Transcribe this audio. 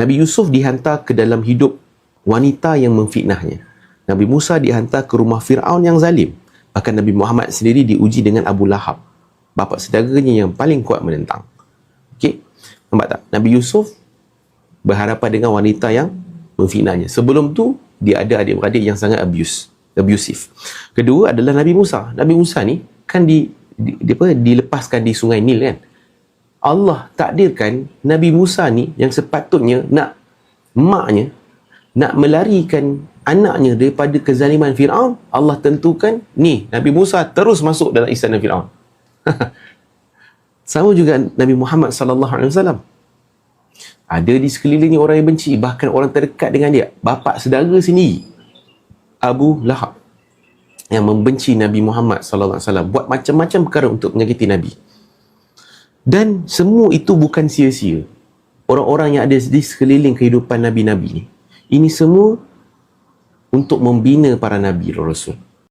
Nabi Yusuf dihantar ke dalam hidup wanita yang memfitnahnya. Nabi Musa dihantar ke rumah Fir'aun yang zalim. Bahkan Nabi Muhammad sendiri diuji dengan Abu Lahab, bapa saudaranya yang paling kuat menentang. Okey, nampak tak? Nabi Yusuf berhadapan dengan wanita yang memfitnahnya. Sebelum tu dia ada adik-beradik yang sangat abusive. Kedua adalah Nabi Musa. Nabi Musa ni kan dilepaskan di Sungai Nil kan. Allah takdirkan Nabi Musa ni yang sepatutnya maknya nak melarikan anaknya daripada kezaliman Fir'aun, Allah tentukan ni Nabi Musa terus masuk dalam istana Fir'aun. Sama juga Nabi Muhammad sallallahu alaihi wasallam. Ada di sekelilingnya orang yang benci, bahkan orang terdekat dengan dia, bapa saudara sendiri, Abu Lahab, yang membenci Nabi Muhammad sallallahu alaihi wasallam, buat macam-macam perkara untuk menyakiti Nabi. Dan semua itu bukan sia-sia. Orang-orang yang ada di sekeliling kehidupan Nabi-Nabi ni, ini semua untuk membina para Nabi Rasul.